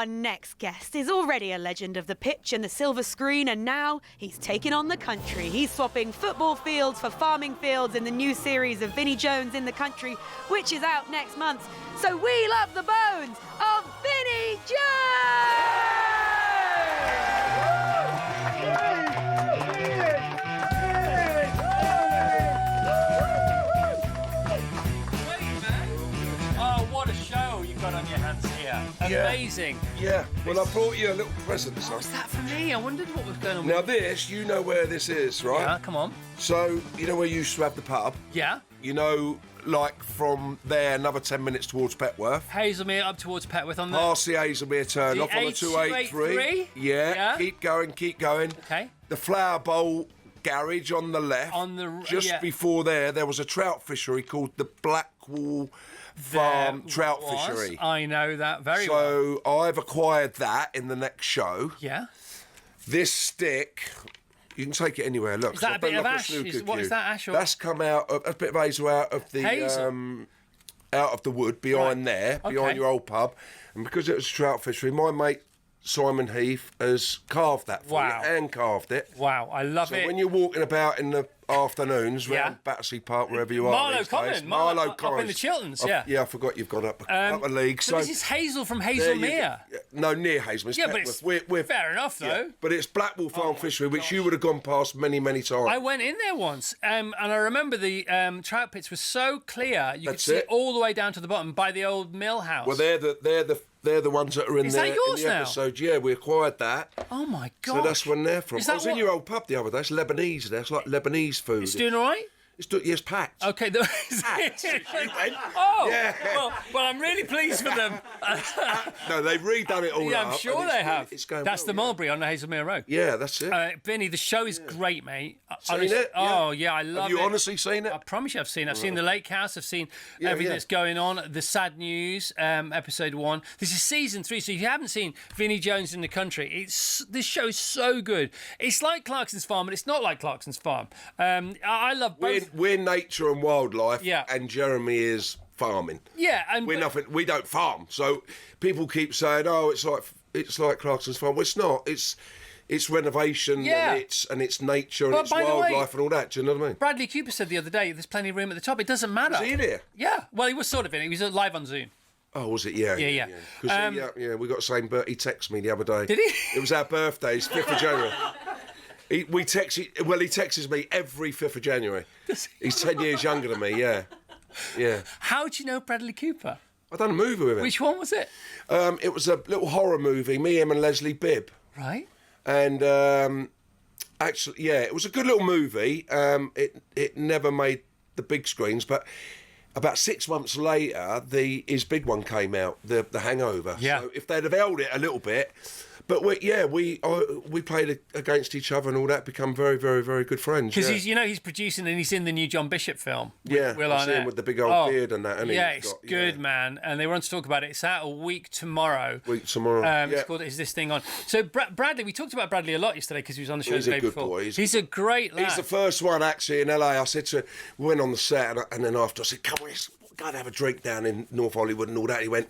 Our next guest is already a legend of the pitch and the silver screen, and now he's taking on the country. He's swapping football fields for farming fields in the new series of Vinnie Jones in the Country, which is out next month. So we love the bones of Vinnie Jones! Got on your hands here. Amazing. Yeah. Well, I brought you a little present. What's that for me? I wondered what was going on. Now this, you know where this is, right? Yeah, come on. So, you know where you used to have the pub? Yeah. You know, like from there, another 10 minutes towards Petworth. Hazelmere up towards Petworth on the... Past the Hazelmere turn off on the 283. Yeah. Keep going. Okay. The Flower Bowl garage on the left. Just before there was a trout fishery called the Blackwall Farm Trout Fishery. I know that very well. So I've acquired that in the next show. Yeah. This stick, you can take it anywhere. Look, is that a bit of ash? What is that ash? Or? That's come out of a bit of hazel out of the out of the wood behind behind your old pub, and because it was a trout fishery, my mate Simon Heath has carved that for you, hand carved it. Wow, I love it. So when you're walking about in the afternoons around Battersea Park, wherever you are, Marlow Common, up in the Chilterns, I forgot you've gone up a league. So this is Hazel from Hazelmere. No, near Hazelmere. Yeah, but we're fair enough though. Yeah, but it's Blackwall Farm Fishery, which you would have gone past many, many times. I went in there once, and I remember the trout pits were so clear you could see it all the way down to the bottom by the old mill house. Well, they're the ones that are in there. Is that yours in the now? Episode. Yeah, we acquired that. Oh my god! So that's when they're from. I was in your old pub the other day. It's Lebanese there. It's like Lebanese food. It's doing all right. It's packed. Okay. Packed. Oh. Yeah. Well, I'm really pleased for them. No, they've redone it all up. Yeah, I'm sure they have. It's going That's the Mulberry on the Hazelmere Road. Yeah, that's it. Vinnie, the show is great, mate. Seen it? Oh, yeah, I love it. Have you honestly seen it? I promise you I've seen it. I've seen the Lake House. I've seen everything that's going on. The Sad News, episode 1. This is season 3, so if you haven't seen Vinnie Jones in the Country, this show is so good. It's like Clarkson's Farm, but it's not like Clarkson's Farm. I love both. We're nature and wildlife, and Jeremy is farming. Yeah, and we're nothing. We don't farm, so people keep saying, "Oh, it's like Clarkson's Farm." Well, it's not. It's renovation, and it's nature, and it's wildlife, and all that. Do you know what I mean? Bradley Cooper said the other day, "There's plenty of room at the top. It doesn't matter." Was he in here? Yeah. Well, he was sort of in it. He was live on Zoom. Oh, was it? Yeah. Because we got the same. He texted me the other day. Did he? It was our birthdays, 5th of January. He texts me every 5th of January. He's 10 years younger than me, yeah. How do you know Bradley Cooper? I done a movie with him. Which one was it? It was a little horror movie, me, him and Leslie Bibb. Right. And actually, it was a good little movie. It never made the big screens, but about 6 months later, his big one came out, the Hangover. Yeah. So if they'd have held it a little bit... But we played against each other and all that, become very, very, very good friends. Because he's producing and he's in the new John Bishop film. I see him with the big old beard and that. Yeah, it's good, man. And they were on to talk about it. It's out a week tomorrow. It's called Is This Thing On? So Bradley, we talked about Bradley a lot yesterday because he was on the show the day before. He's a great lad. He's the first one actually in LA. I said to him, we went on the set and then after I said, come on, let's go and have a drink down in North Hollywood and all that. He went,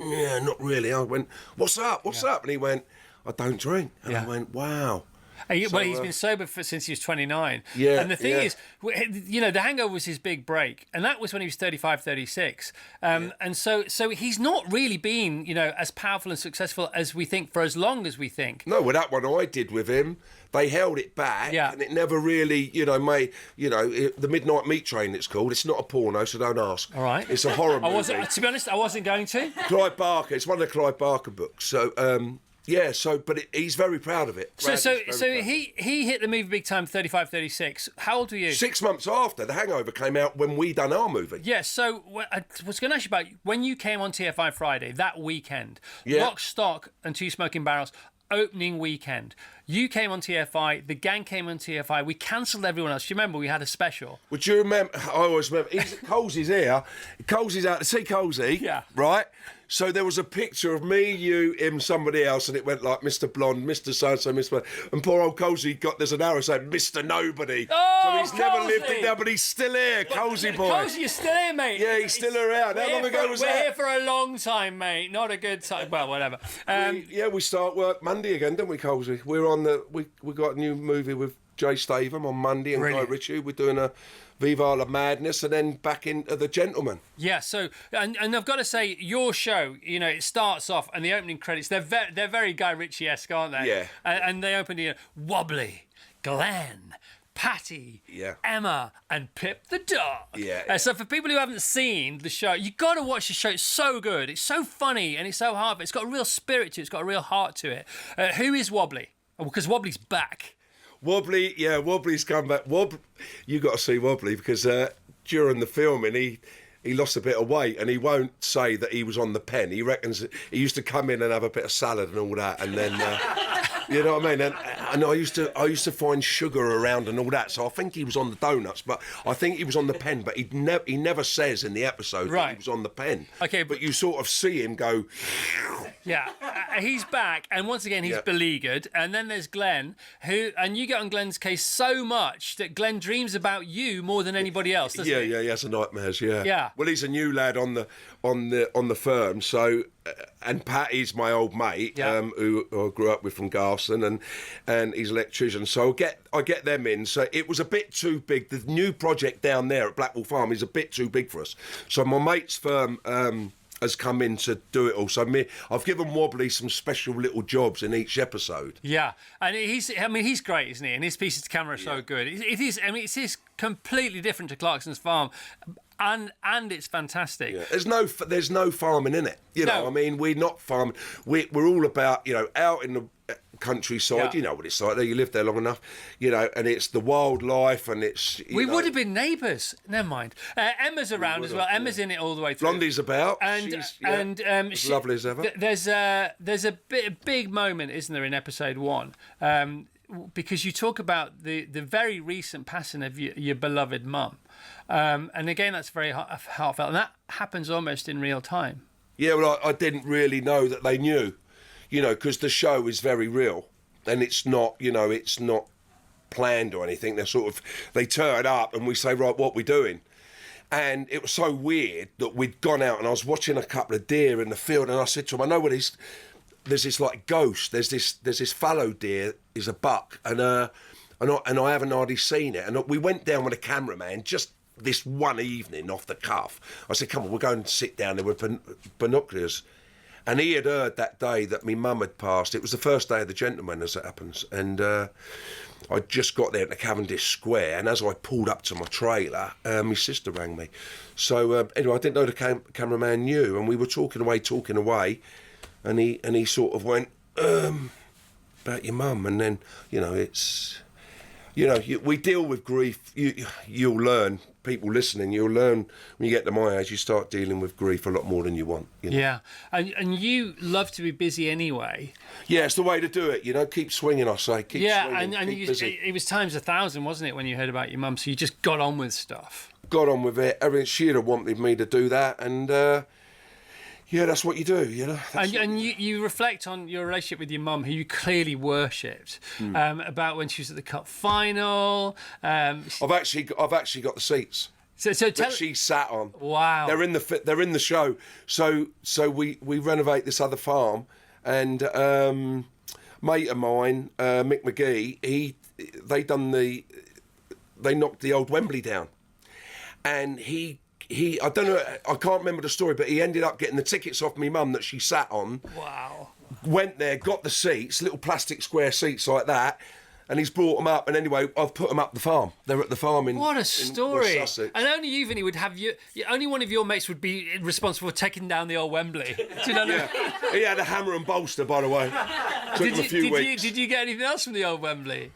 yeah, not really. I went, what's up? And he went, I don't drink. And I went, wow. He's been sober since he was 29. Yeah. And the thing is, The Hangover was his big break. And that was when he was 35, 36. And so he's not really been, as powerful and successful as we think for as long as we think. No, well, that one I did with him, they held it back. Yeah. And it never really, made, the Midnight Meat Train, it's called. It's not a porno, so don't ask. All right. It's a horror movie. To be honest, I wasn't going to. Clive Barker. It's one of the Clive Barker books. So, he's very proud of it. He hit the movie big time 35, 36. How old were you? 6 months after The Hangover came out when we done our movie. Yeah, so I was going to ask you about when you came on TFI Friday, that weekend, Lock, Stock and Two Smoking Barrels, opening weekend. You came on TFI, the gang came on TFI. We cancelled everyone else. Do you remember we had a special? Would you remember? I always remember. Colesey's here. Colesey's out to see Colesey. Yeah. Right? So there was a picture of me, you, him, somebody else, and it went like Mr. Blonde, Mr. So-and-so, Mr. And poor old Colesey there's an arrow saying Mr. Nobody. Oh, so he's never lived Colesey! it down, but he's still here, Colesey boy. Colesey, you're still here, mate. Yeah, he's still around. How long ago was We're that? here for a long time, mate. Not a good time. Well, whatever. We start work Monday again, don't we, Colesey? We're on we got a new movie with Jay Statham on Monday and Brilliant. Guy Ritchie. We're doing a Viva la Madness and then back into The Gentleman. Yeah, so, and I've got to say, your show, you know, it starts off, and the opening credits, they're very Guy Ritchie-esque, aren't they? Yeah. And they open, you know, Wobbly, Glenn, Patty, Yeah. Emma, and Pip the dog. Yeah. So for people who haven't seen the show, you got to watch the show. It's so good. It's so funny, and it's so hard, but it's got a real spirit to it. It's got a real heart to it. Who is Wobbly? Because Wobbly's back. Wobbly's come back. You got to see Wobbly because during the filming he lost a bit of weight and he won't say that he was on the pen. He reckons he used to come in and have a bit of salad and all that, and then you know what I mean. And I used to find sugar around and all that, so I think he was on the donuts, but I think he was on the pen. But he never says in the episode that he was on the pen. Okay, but you sort of see him go. Yeah, he's back, and once again he's beleaguered. And then there's Glenn, and you get on Glenn's case so much that Glenn dreams about you more than anybody else. Doesn't he? He has a nightmares. Yeah. Yeah. Well, he's a new lad on the firm. So, and Patty's my old mate, who I grew up with from Garston, and he's an electrician. So I get them in. So it was a bit too big. The new project down there at Blackwall Farm is a bit too big for us. So my mate's firm has come in to do it all. So I've given Wobbly some special little jobs in each episode. Yeah, and he's great, isn't he? And his pieces to camera are so good. It is. I mean, it is completely different to Clarkson's Farm, and it's fantastic. Yeah. There's no farming in it. You know, No. I mean, we're not farming. We're all about, you know, out in the countryside. Yeah. You know what it's like there. You live there long enough, you know, and it's the wildlife and it's. We would have been neighbours. Never mind. Emma's around as well. Emma's in it all the way through. Blondie's about. She's as lovely as ever. There's a big moment, isn't there, in episode 1? Because you talk about the very recent passing of your beloved mum. And again, that's very heartfelt. And that happens almost in real time. Yeah, well, I didn't really know that they knew, you know, because the show is very real. And it's not, you know, it's not planned or anything. They turn up and we say, right, what we doing? And it was so weird that we'd gone out and I was watching a couple of deer in the field and I said to him, I know what there's this like ghost. There's this fallow deer is a buck and I haven't hardly seen it. And we went down with a cameraman just this one evening off the cuff. I said, come on, we're going to sit down there with binoculars. And he had heard that day that my mum had passed. It was the first day of The Gentleman, as it happens. And I just got there to Cavendish Square, and as I pulled up to my trailer, my sister rang me. So anyway, I didn't know the cameraman knew, and we were talking away, and he sort of went, about your mum, and then, you know, it's... You know, we deal with grief. You'll learn, people listening, you'll learn when you get to my age, you start dealing with grief a lot more than you want. You know? Yeah, and you love to be busy anyway. Yeah, it's the way to do it, you know, keep swinging, I say. Keep swinging, and keep busy. it was times 1,000, wasn't it, when you heard about your mum? So you just got on with stuff. Got on with it. Everything, she'd have wanted me to do that, and... yeah, that's what you do, you know. And you reflect on your relationship with your mum, who you clearly worshipped, about when she was at the cup final. I've actually got the seats. So that she sat on. Wow. They're in the show. So we renovate this other farm, and mate of mine, Mick McGee, they knocked the old Wembley down, and he I don't know, I can't remember the story, but he ended up getting the tickets off me mum that she sat on. Wow. Went there, got the seats, little plastic square seats like that, and he's brought them up. And anyway, I've put them up the farm. They're at the farm in What a story. West Sussex. And only you, Vinnie, would have only one of your mates would be responsible for taking down the old Wembley. Do you know? Yeah. He had a hammer and bolster, by the way. Took him a few weeks. Did you get anything else from the old Wembley?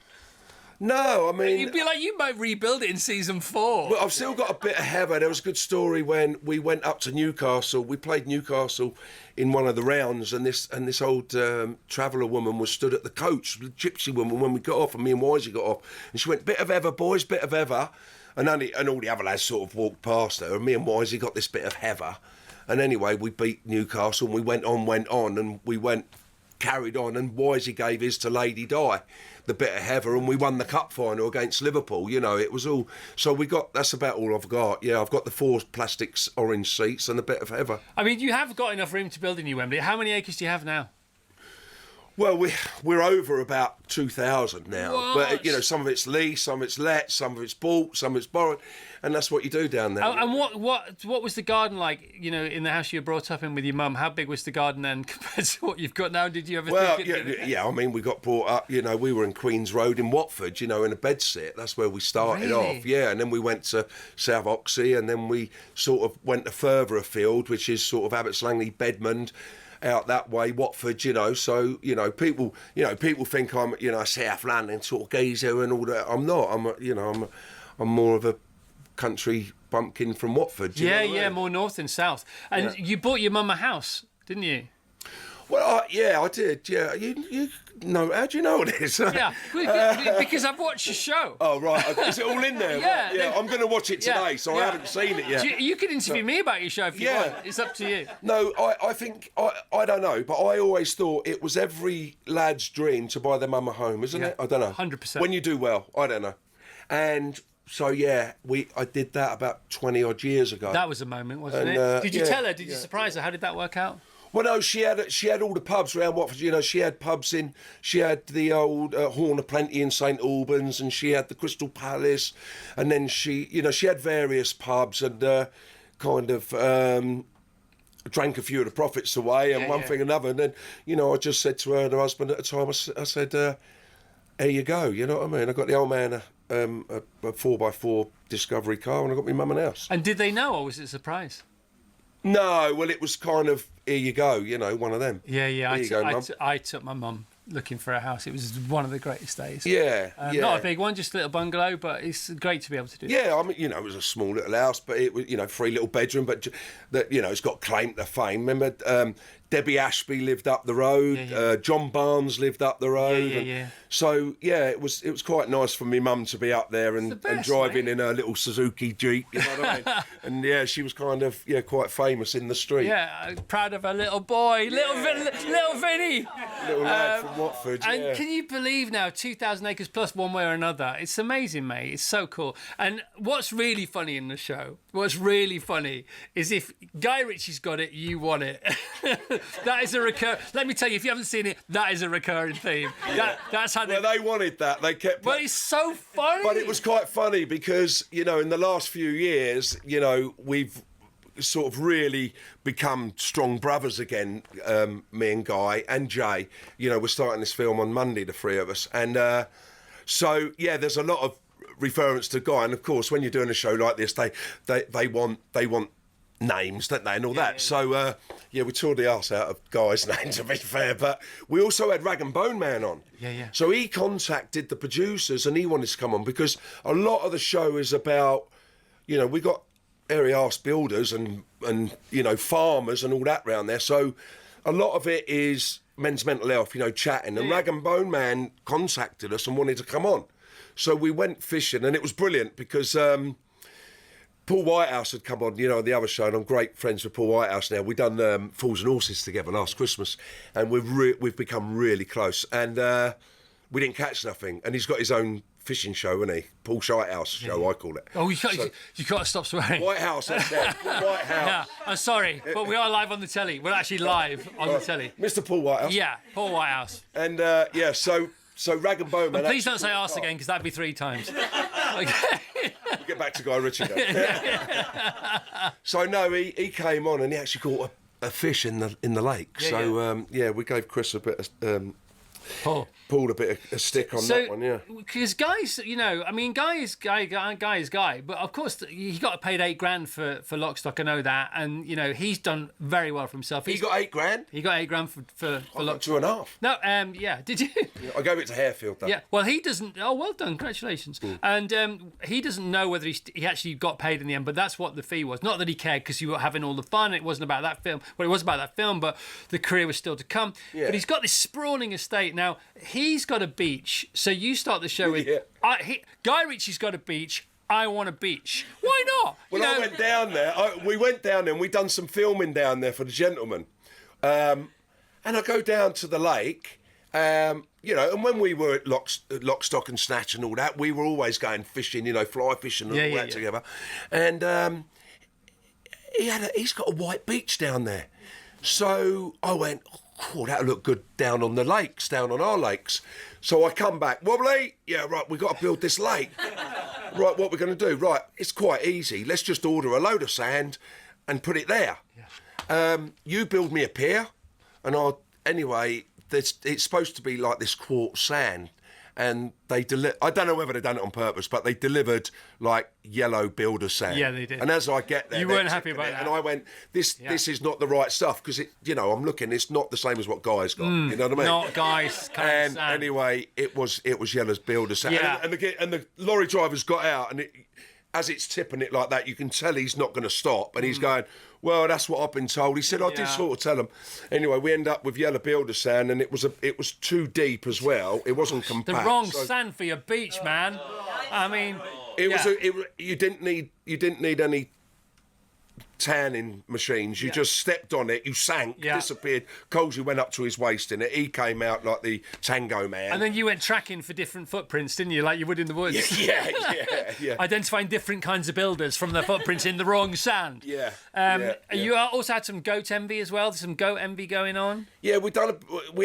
No, I mean... You'd be like, you might rebuild it in season 4. Well, I've still got a bit of heather. There was a good story when we went up to Newcastle. We played Newcastle in one of the rounds, and this old traveller woman was stood at the coach, the gypsy woman, when we got off, and me and Wisey got off. And she went, bit of heather, boys, bit of heather. And all the other lads sort of walked past her, and me and Wisey got this bit of heather. And anyway, we beat Newcastle, and we went on, and we carried on, and Wisey gave his to Lady Di, the bit of heather, and we won the cup final against Liverpool. You know, it was all... So that's about all I've got. Yeah, I've got the 4 plastics orange seats and a bit of heather. I mean, you have got enough room to build a new Wembley. How many acres do you have now? Well, we're over about 2,000 now. What? But, you know, some of it's leased, some of it's let, some of it's bought, some of it's borrowed. And that's what you do down there. And what was the garden like, you know, in the house you were brought up in with your mum? How big was the garden then compared to what you've got now? Did you ever think it... Yeah, I mean, we got brought up, you know, we were in Queen's Road in Watford, you know, in a bedsit. That's where we started off. Yeah, and then we went to South Oxley, and then we sort of went to further afield, which is sort of Abbots Langley, Bedmond, out that way, Watford, you know. So, people think I'm, a South London sort of geezer and all that. I'm not. I'm more of a country bumpkin from Watford. Yeah, more north than south. And you bought your mum a house, didn't you? Well, I did. Yeah, you know. How do you know this? Yeah, because I've watched your show. Oh right, is it all in there? Yeah, I'm going to watch it today, so I haven't seen it yet. You can interview me about your show if you want. It's up to you. No, I think I don't know, but I always thought it was every lad's dream to buy their mum a home, isn't it? I don't know. 100%. When you do well, I don't know, and. So I did that about 20 odd years ago. That was a moment, wasn't it? Did you tell her? Did you surprise her? How did that work out? Well, no, she had all the pubs around Watford. You know, she had pubs she had the old Horn of Plenty in St Albans, and she had the Crystal Palace, and then she had various pubs and drank a few of the profits away and one thing and another. And then, I just said to her and her husband at the time, I said, there you go, you know what I mean? I got the old man a 4x4 Discovery car, and I got my mum an house. And did they know, or was it a surprise? No, well, it was kind of, here you go, one of them. Yeah. I took my mum looking for a house. It was one of the greatest days. Yeah. Not a big one, just a little bungalow, but it's great to be able to do. Yeah, I mean, it was a small little house, but it was, 3 little bedroom, but that, it's got claim to fame. Remember, Debbie Ashby lived up the road. John Barnes lived up the road. Yeah. So it was quite nice for me mum to be up there and driving in her little Suzuki Jeep. You know what I mean? And she was kind of quite famous in the street. Yeah, proud of her little boy, little Vinnie, little lad from Watford. And can you believe now, 2,000 acres plus one way or another? It's amazing, mate. It's so cool. And what's really funny in the show? What's really funny is if Guy Ritchie's got it, you want it. That is a Let me tell you, if you haven't seen it, that is a recurring theme. That's how they wanted that. They kept. But it's so funny. But it was quite funny because in the last few years, we've sort of really become strong brothers again. Me and Guy and Jay. We're starting this film on Monday, the 3 of us, and there's a lot of reference to Guy, and of course, when you're doing a show like this, they want names, don't they, and all that. So, we tore the arse out of Guy's name, to be fair, but we also had Rag and Bone Man on. Yeah. So he contacted the producers and he wanted to come on because a lot of the show is about, we got area arse builders and farmers and all that round there. So a lot of it is men's mental health, chatting. And Rag and Bone Man contacted us and wanted to come on. So we went fishing, and it was brilliant because Paul Whitehouse had come on, the other show, and I'm great friends with Paul Whitehouse now. We've done Fools and Horses together last Christmas, and we've become really close. And we didn't catch nothing. And he's got his own fishing show, isn't he? Paul Whitehouse show, I call it. Oh, you got to stop swearing. Whitehouse, I said. Whitehouse. Yeah, I'm sorry, but we are live on the telly. We're actually live on the telly. Mr. Paul Whitehouse. Yeah, Paul Whitehouse. And so Rag and Bone Man. Please don't say arse again, because that'd be 3 times. Okay. We'll get back to Guy Ritchie now. So no, he came on and he actually caught a fish in the lake. We gave Chris a bit of pulled a bit of a stick on that one, yeah. Because guys, Guy is Guy, but of course he got paid $8,000 for Lock, Stock and Know That, and he's done very well for himself. He got $8,000. He got $8,000 for Lock, 2.5. No, yeah, did you? Yeah, I gave it to Harefield, though. Yeah, well, he doesn't. Oh, well done, congratulations. And he doesn't know whether he actually got paid in the end, but that's what the fee was. Not that he cared because you were having all the fun. It wasn't about that film. Well, it was about that film, but the career was still to come. Yeah. But he's got this sprawling estate now. He's got a beach. So you start the show with Guy Ritchie's got a beach. I want a beach. Why not? Well, I went down there. We went down there and we done some filming down there for the gentleman. And I go down to the lake. And when we were at Lock, Stock and Snatch and all that, we were always going fishing, fly fishing and all that together. And he's got a white beach down there. So I went, oh, that'll look good down on our lakes. So I come back, Wobbly, yeah, right, we've got to build this lake. Right, what we're going to do? Right, it's quite easy. Let's just order a load of sand and put it there. Yeah. You build me a pier, and it's supposed to be like this quartz sand. And I don't know whether they've done it on purpose, but they delivered like yellow builder sand. Yeah, they did. And as I get there, you weren't happy about that. And I went, this is not the right stuff because I'm looking, it's not the same as what Guy's got. You know what I mean? Not Guy's kind of sand. Anyway, it was yellow builder sand. Yeah. And the lorry driver's got out, and as it's tipping it like that, you can tell he's not going to stop, and he's going, well, that's what I've been told. He said, I did sort of tell him. Anyway, we end up with yellow builder sand, and it was too deep as well. It wasn't compact. The wrong sand for your beach, man. I mean, you didn't need any tanning machines. You just stepped on it, you sank, disappeared. Colesy went up to his waist in it. He came out like the Tango Man. And then you went tracking for different footprints, didn't you? Like you would in the woods. Yeah. Identifying different kinds of builders from their footprints in the wrong sand. Yeah. You also had some goat envy as well. There's some goat envy going on. Yeah, we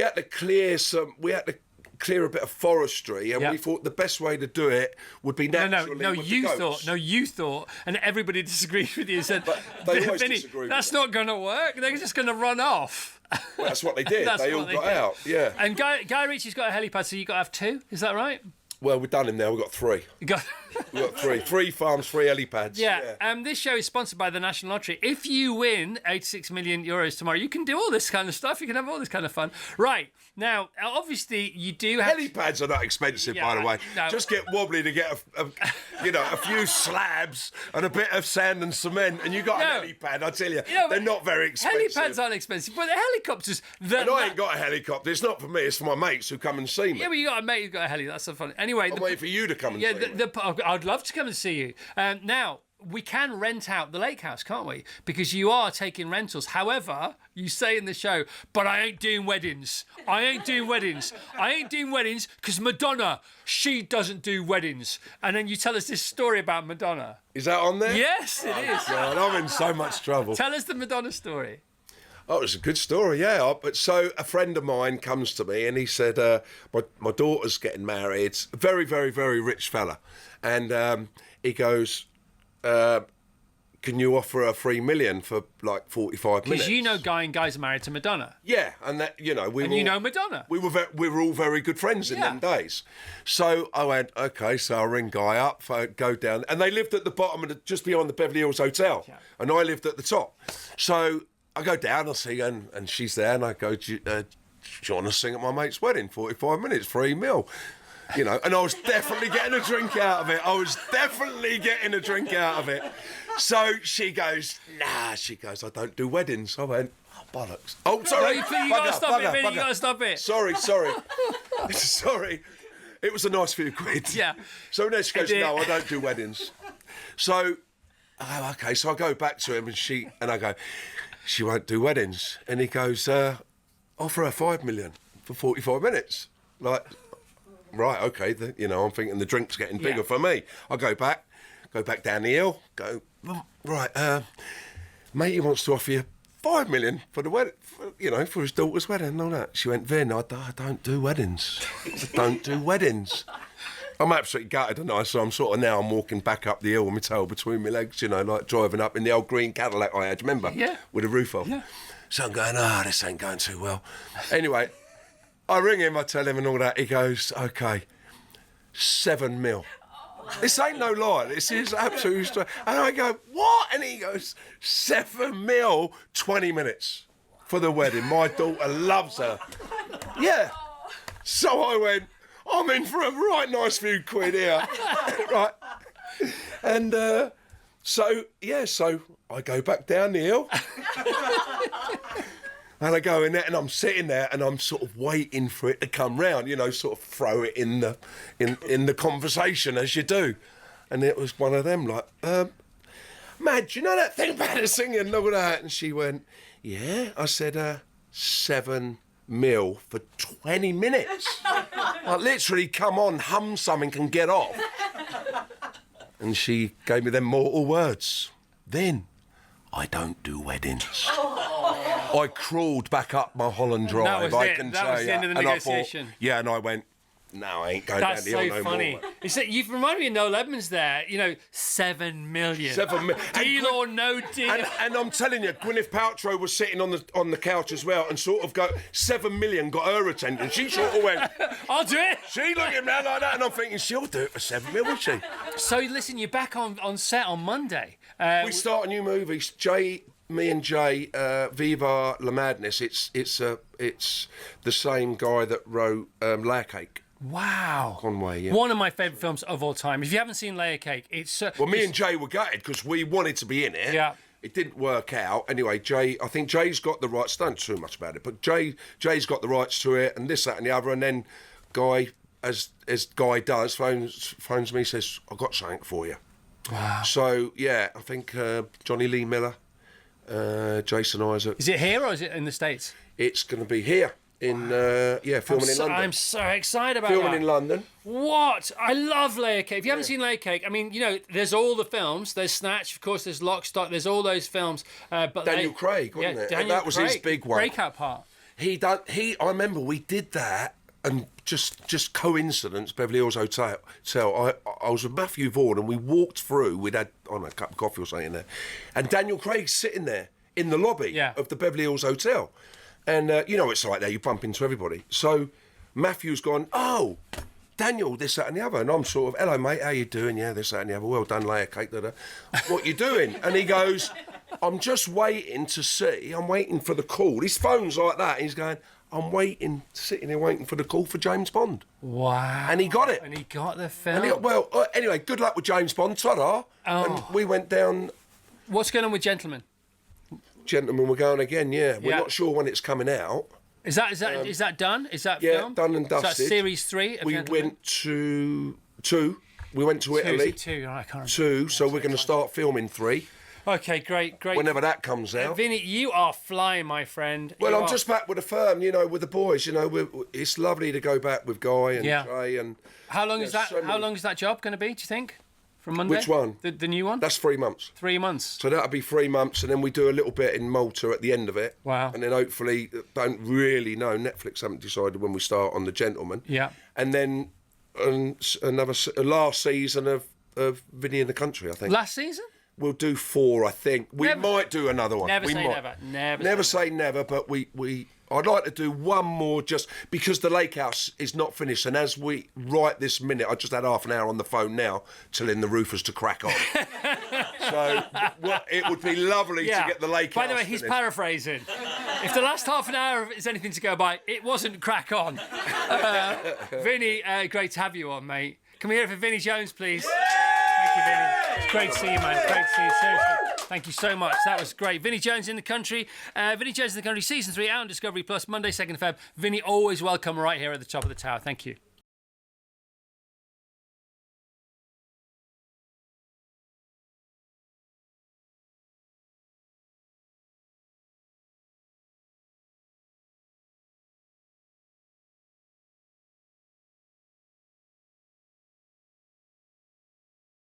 had to clear a bit of forestry, and we thought the best way to do it would be naturally. You thought, and everybody disagreed with you. Said, they always Vinnie, disagree. That's not going to work. They're just going to run off. Well, that's what they did. They all got out. Yeah. And Guy Ritchie's got a helipad, so you got to have 2. Is that right? Well, we've done him now. We've got 3. We've got 3. 3 farms, 3 helipads. Yeah. This show is sponsored by the National Lottery. If you win 86 million euros tomorrow, you can do all this kind of stuff. You can have all this kind of fun. Right. Now, obviously, you do have... Helipads are not expensive, by the way. No. Just get Wobbly to get a few slabs and a bit of sand and cement, and you got an helipad. I tell you, they're not very expensive. Helipads aren't expensive, but the helicopters... And I ain't got a helicopter. It's not for me. It's for my mates who come and see me. Yeah, but you got a mate who's got a heli. That's so funny. Anyway... I'm waiting for you to come and see me. I'd love to come and see you. Now... We can rent out the lake house, can't we? Because you are taking rentals. However, you say in the show, but I ain't doing weddings. I ain't doing weddings because Madonna, she doesn't do weddings. And then you tell us this story about Madonna. Is that on there? Yes, it is. God, I'm in so much trouble. Tell us the Madonna story. Oh, it's a good story, yeah. But so a friend of mine comes to me and he said, my daughter's getting married. A very, very, very rich fella. And he goes... can you offer her $3 million for like 45 minutes? Because you know Guy's are married to Madonna. Yeah, and that you know Madonna. We were all very good friends in them days. So I went, okay, so I ring Guy up, go down, and they lived at the bottom of just beyond the Beverly Hills Hotel, and I lived at the top. So I go down, I see her, and she's there, and I go, do you want to sing at my mate's wedding? 45 minutes, $3 million. And I was definitely getting a drink out of it. So she goes, nah, I don't do weddings. I went, oh, bollocks. Oh, sorry. You got to stop it, Vinnie, you got to stop it. Sorry. Sorry. It was a nice few quid. Yeah. So then she goes, no, I don't do weddings. So, okay, so I go back to him and I go, she won't do weddings. And he goes, offer her $5 million for 45 minutes. Like... Right, okay, I'm thinking the drink's getting bigger for me. I go back down the hill, right, mate, he wants to offer you $5 million for the wedding, for his daughter's wedding and all that. She went, Vin, I don't do weddings. I don't do weddings. I'm absolutely gutted, and so I'm walking back up the hill with my tail between my legs, like driving up in the old green Cadillac I had, remember? Yeah. With a roof off. Yeah. So I'm going, this ain't going too well. Anyway... I ring him, I tell him and all that. He goes, OK, 7 mil. This ain't no lie. This is absolute straight. And I go, what? And he goes, 7 mil, 20 minutes for the wedding. My daughter loves her. Yeah. So I went, I'm in for a right nice few quid here. Right. And so I go back down the hill. And I go in there and I'm sitting there and I'm sort of waiting for it to come round, sort of throw it in the conversation as you do. And it was one of them like, Mad, do you know that thing about the singing and all that? And she went, yeah. I said, 7 mil for 20 minutes. Like literally come on, hum something and get off. And she gave me them mortal words. Then I don't do weddings. I crawled back up my Holland Drive, I can that say. Was the end of the negotiation. And I went, no, I ain't going That's down the hill so no funny. more. You've reminded me of Noel Edmonds there. 7 million. 7 million. Deal or no deal. And I'm telling you, Gwyneth Paltrow was sitting on the couch as well and sort of 7 million got her attention. She sort of went, I'll do it. She looking around like that and I'm thinking, she'll do it for 7 million, won't she? So listen, you're back on set on Monday. We start a new movie. Me and Jay, Viva La Madness. It's the same guy that wrote Layer Cake. Wow. Conway, yeah. One of my favourite films of all time. If you haven't seen Layer Cake, it's... me and Jay were gutted because we wanted to be in it. Yeah. It didn't work out. Anyway, I think Jay's got the rights. Don't too much about it, but Jay's got the rights to it and this, that and the other. And then Guy, as Guy does, phones me, says, I've got something for you. Wow. So, yeah, I think Johnny Lee Miller, Jason Isaac. Is it here or is it in the States? It's going to be here. Filming in London. I'm so excited about Filming that. in London. What? I love Layer Cake. If you haven't seen Layer Cake, I mean, there's all the films. There's Snatch, of course, there's Lock, Stock, there's all those films. But Daniel Craig, wasn't it? Daniel That was Craig, his big one. Breakout part. I remember we did that and just coincidence, Beverly Hills Hotel. I was with Matthew Vaughan and we walked through, we'd had, I don't know, a cup of coffee or something in there. And Daniel Craig's sitting there in the lobby of the Beverly Hills Hotel. And it's like that, you bump into everybody. So Matthew's gone, oh, Daniel, this, that and the other. And I'm sort of, hello, mate, how you doing? Yeah, this, that and the other. Well done, Layer Cake. Da-da. What you doing? And he goes, I'm just waiting to see. I'm waiting for the call. His phone's like that. He's going, I'm sitting here waiting for the call for James Bond. Wow. And he got it. And he got the film. Anyway, good luck with James Bond. Ta-da. Oh. And we went down. What's going on with Gentlemen? We're going again, yeah. We're not sure when it's coming out. Is that done? Is that yeah, filmed? done and dusted. Is that series 3? We went to 2. We went to Italy. 2, I can't remember. 2, so we're going to start filming 3. Okay, great. Whenever that comes out. Vinny, you are flying, my friend. Well, I'm just back with the firm, with the boys. It's lovely to go back with Guy and Jay. And how long is that? How long is that job going to be? Do you think? From Monday? Which one? The new one? That's 3 months. 3 months. So that'll be 3 months, and then we do a little bit in Malta at the end of it. Wow. And then hopefully, don't really know. Netflix haven't decided when we start on The Gentleman. Yeah. And then a last season of Vinnie in the Country, I think. Last season? We'll do 4, I think. We might do another one. Never we say might. never. Never say never, but I'd like to do one more just because the Lake House is not finished. And as we right this minute, I just had half an hour on the phone now telling the roofers to crack on. So it would be lovely to get the Lake House By the way, he's finished. paraphrasing. If the last half an hour is anything to go by, it wasn't crack on. Vinny, great to have you on, mate. Can we hear it for Vinnie Jones, please? Thank you, Vinny. It's great to see you, man. Great to see you, seriously. Thank you so much. That was great. Vinnie Jones in the Country. Vinnie Jones in the Country, Season 3 out on Discovery Plus, Monday, 2nd of Feb. Vinnie, always welcome right here at the top of the tower. Thank you.